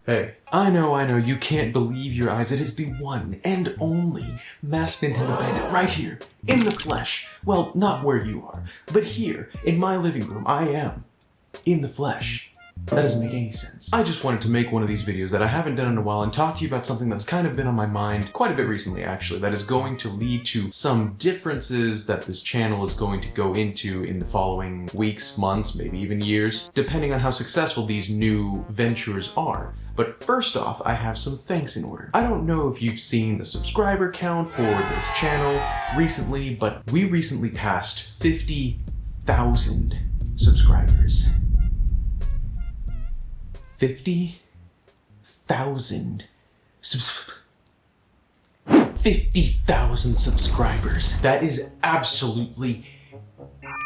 Hey, I know, you can't believe your eyes. It is the one and only Masked Nintendo Bandit right here, in the flesh. Well, not where you are, but here, in my living room, I am, in the flesh. That doesn't make any sense. I just wanted to make one of these videos that I haven't done in a while and talk to you about something that's kind of been on my mind quite a bit recently, actually, that is going to lead to some differences that this channel is going to go into in the following weeks, months, maybe even years, depending on how successful these new ventures are. But first off, I have some thanks in order. I don't know if you've seen the subscriber count for this channel recently, but we recently passed 50,000 subscribers. 50,000 subscribers. That is absolutely...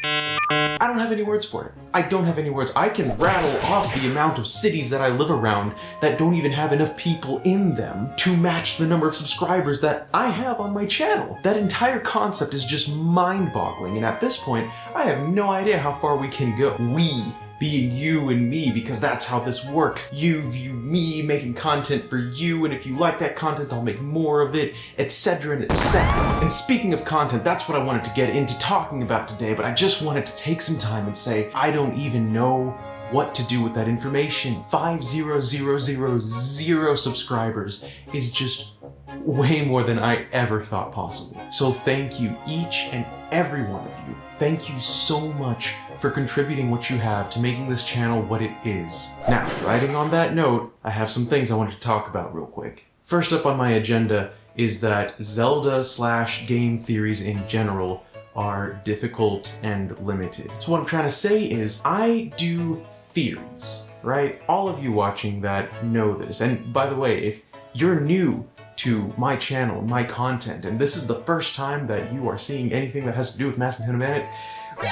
I don't have any words for it. I don't have any words. I can rattle off the amount of cities that I live around that don't even have enough people in them to match the number of subscribers that I have on my channel. That entire concept is just mind-boggling, and at this point, I have no idea how far we can go. We being you and me, because that's how this works. You view me making content for you, and if you like that content, I'll make more of it, etc. and etc. And speaking of content, that's what I wanted to get into talking about today, but I just wanted to take some time and say, I don't even know what to do with that information. 50,000 subscribers is just way more than I ever thought possible. So thank you, each and every one of you. Thank you so much for contributing what you have to making this channel what it is. Now, riding on that note, I have some things I wanted to talk about real quick. First up on my agenda is that Zelda/game theories in general are difficult and limited. So what I'm trying to say is, I do theories, right? All of you watching that know this. And by the way, if you're new to my channel, my content, and this is the first time that you are seeing anything that has to do with Masked Nintendo Bandit,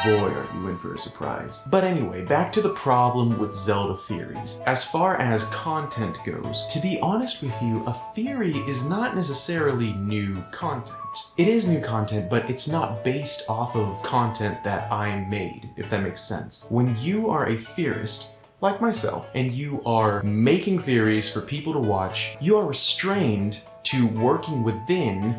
boy, are you in for a surprise. But anyway, back to the problem with Zelda Theories. As far as content goes, to be honest with you, a theory is not necessarily new content. It is new content, but it's not based off of content that I made, if that makes sense. When you are a theorist, like myself, and you are making theories for people to watch, you are restrained to working within,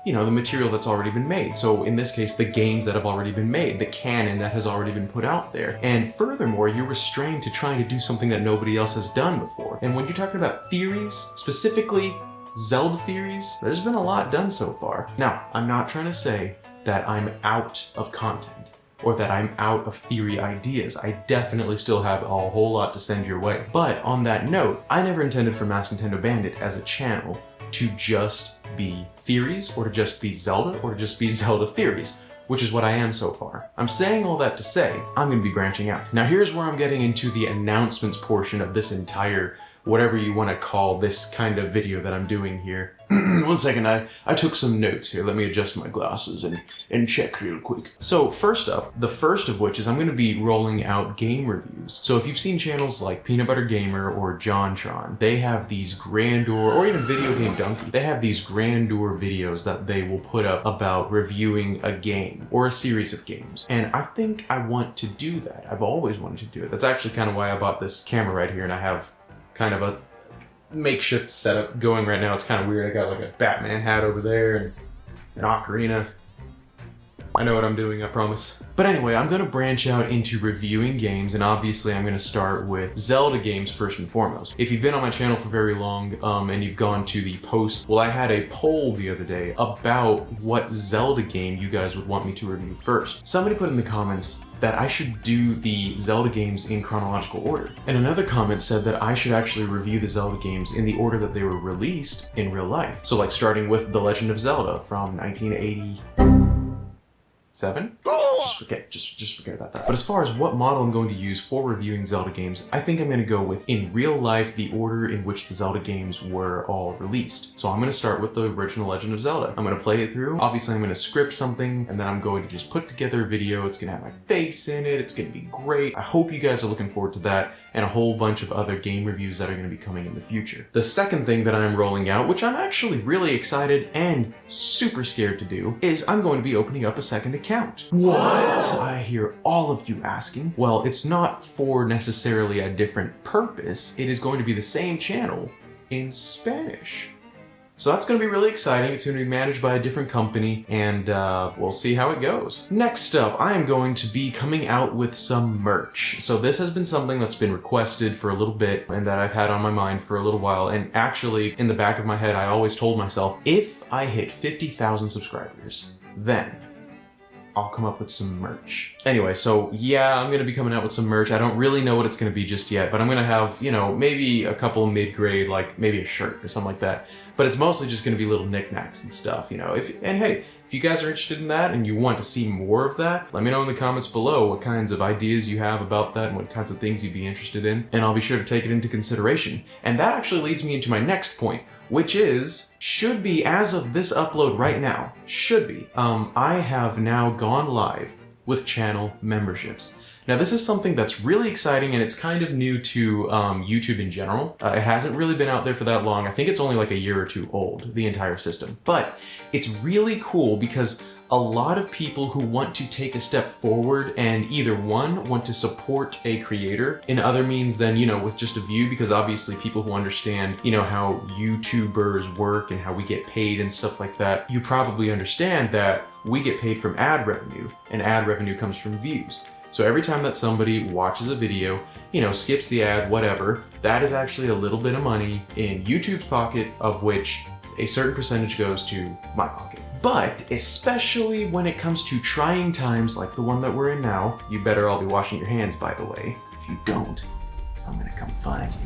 you know, the material that's already been made. So in this case, the games that have already been made, the canon that has already been put out there. And furthermore, you're restrained to trying to do something that nobody else has done before. And when you're talking about theories, specifically Zelda theories, there's been a lot done so far. Now, I'm not trying to say that I'm out of content, or that I'm out of theory ideas. I definitely still have a whole lot to send your way. But on that note, I never intended for Masked Nintendo Bandit as a channel to just be theories, or to just be Zelda, or to just be Zelda Theories, which is what I am so far. I'm saying all that to say, I'm gonna be branching out. Now here's where I'm getting into the announcements portion of this entire, whatever you wanna call this kind of video that I'm doing here. One second, I took some notes here. Let me adjust my glasses and check real quick. So first up, the first of which is I'm gonna be rolling out game reviews. So if you've seen channels like Peanut Butter Gamer or JonTron, they have these grandeur, or even Video Game Donkey, they have these grandeur videos that they will put up about reviewing a game or a series of games. And I think I want to do that. I've always wanted to do it. That's actually kind of why I bought this camera right here, and I have kind of a makeshift setup going right now. It's kind of weird. I got like a Batman hat over there and an ocarina. I know what I'm doing, I promise. But anyway, I'm gonna branch out into reviewing games, and obviously I'm gonna start with Zelda games first and foremost. If you've been on my channel for very long, and you've gone to the post, well, I had a poll the other day about what Zelda game you guys would want me to review first. Somebody put in the comments that I should do the Zelda games in chronological order. And another comment said that I should actually review the Zelda games in the order that they were released in real life. So like starting with The Legend of Zelda from 1987? Just forget about that. But as far as what model I'm going to use for reviewing Zelda games, I think I'm going to go with, in real life, the order in which the Zelda games were all released. So I'm going to start with the original Legend of Zelda. I'm going to play it through. Obviously, I'm going to script something, and then I'm going to just put together a video. It's going to have my face in it. It's going to be great. I hope you guys are looking forward to that, and a whole bunch of other game reviews that are going to be coming in the future. The second thing that I'm rolling out, which I'm actually really excited and super scared to do, is I'm going to be opening up a second account. What? I hear all of you asking. Well, it's not for necessarily a different purpose. It is going to be the same channel in Spanish. So that's going to be really exciting. It's going to be managed by a different company, and we'll see how it goes. Next up, I am going to be coming out with some merch. So this has been something that's been requested for a little bit and that I've had on my mind for a little while. And actually, in the back of my head, I always told myself, if I hit 50,000 subscribers, then I'll come up with some merch. Anyway, so yeah, I'm gonna be coming out with some merch. I don't really know what it's gonna be just yet, but I'm gonna have, you know, maybe a couple mid-grade, like maybe a shirt or something like that. But it's mostly just gonna be little knickknacks and stuff, you know. And hey, if you guys are interested in that and you want to see more of that, let me know in the comments below what kinds of ideas you have about that and what kinds of things you'd be interested in, and I'll be sure to take it into consideration. And that actually leads me into my next point, which is, should be, as of this upload right now, should be, I have now gone live with channel memberships. Now this is something that's really exciting, and it's kind of new to YouTube in general. It hasn't really been out there for that long. I think it's only like a year or two old, the entire system. But it's really cool because a lot of people who want to take a step forward and either one, want to support a creator in other means than, you know, with just a view, because obviously people who understand, you know, how YouTubers work and how we get paid and stuff like that, you probably understand that we get paid from ad revenue, and ad revenue comes from views. So every time that somebody watches a video, you know, skips the ad, whatever, that is actually a little bit of money in YouTube's pocket, of which a certain percentage goes to my pocket. But especially when it comes to trying times like the one that we're in now, you better all be washing your hands, by the way. If you don't, I'm gonna come find you,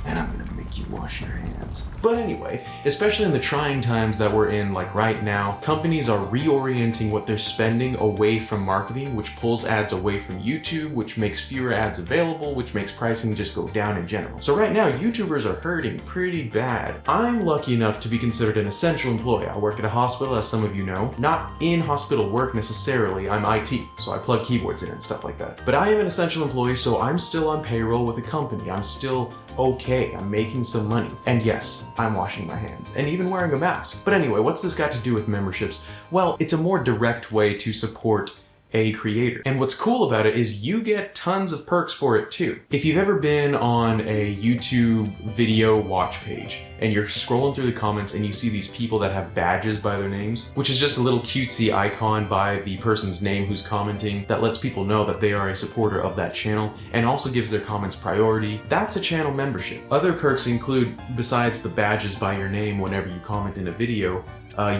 and I'm gonna make you wash your hands. But anyway, especially in the trying times that we're in, like right now, companies are reorienting what they're spending away from marketing, which pulls ads away from YouTube, which makes fewer ads available, which makes pricing just go down in general. So right now, YouTubers are hurting pretty bad. I'm lucky enough to be considered an essential employee. I work at a hospital, as some of you know. Not in hospital work necessarily, I'm IT, so I plug keyboards in and stuff like that. But I am an essential employee, so I'm still on payroll with a company. I'm still okay, I'm making some money. And yes, I'm washing my hands, and even wearing a mask. But anyway, what's this got to do with memberships? Well, it's a more direct way to support a creator. And what's cool about it is you get tons of perks for it too. If you've ever been on a YouTube video watch page and you're scrolling through the comments and you see these people that have badges by their names, which is just a little cutesy icon by the person's name who's commenting that lets people know that they are a supporter of that channel and also gives their comments priority, that's a channel membership. Other perks include, besides the badges by your name whenever you comment in a video,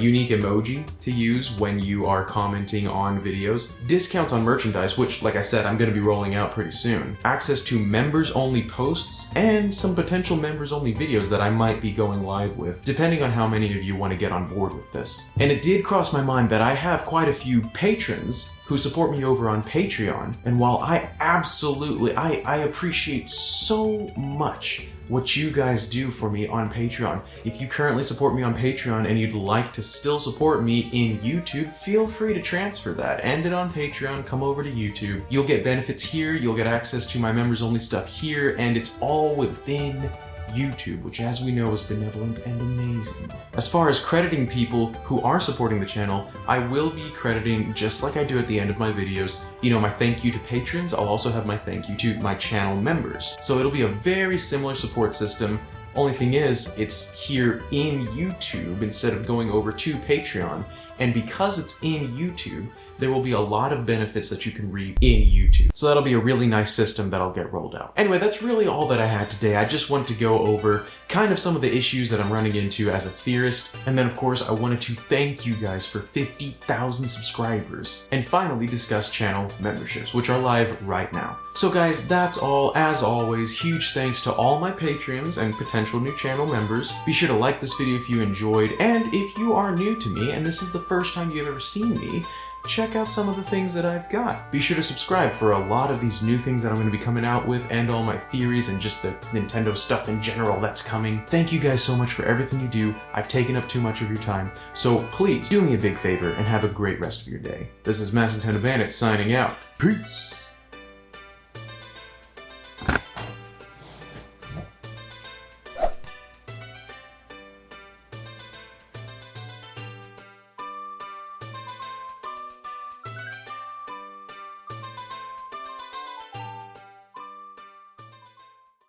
unique emoji to use when you are commenting on videos, discounts on merchandise, which, like I said, I'm going to be rolling out pretty soon, access to members-only posts, and some potential members-only videos that I might be going live with, depending on how many of you want to get on board with this. And it did cross my mind that I have quite a few patrons who support me over on Patreon, and while I absolutely, I appreciate so much what you guys do for me on Patreon. If you currently support me on Patreon and you'd like to still support me in YouTube, feel free to transfer that. End it on Patreon, come over to YouTube. You'll get benefits here, you'll get access to my members only stuff here, and it's all within YouTube, which as we know is benevolent and amazing. As far as crediting people who are supporting the channel, I will be crediting, just like I do at the end of my videos, you know, my thank you to patrons. I'll also have my thank you to my channel members. So it'll be a very similar support system. Only thing is, it's here in YouTube instead of going over to Patreon. And because it's in YouTube, there will be a lot of benefits that you can read in YouTube. So that'll be a really nice system that'll get rolled out. Anyway, that's really all that I had today. I just wanted to go over kind of some of the issues that I'm running into as a theorist. And then of course, I wanted to thank you guys for 50,000 subscribers. And finally discuss channel memberships, which are live right now. So guys, that's all. As always, huge thanks to all my patrons and potential new channel members. Be sure to like this video if you enjoyed. And if you are new to me and this is the first time you've ever seen me, check out some of the things that I've got. Be sure to subscribe for a lot of these new things that I'm going to be coming out with, and all my theories and just the Nintendo stuff in general that's coming. Thank you guys so much for everything you do. I've taken up too much of your time, so please do me a big favor and have a great rest of your day. This is Mass Nintendo Bandit signing out. Peace!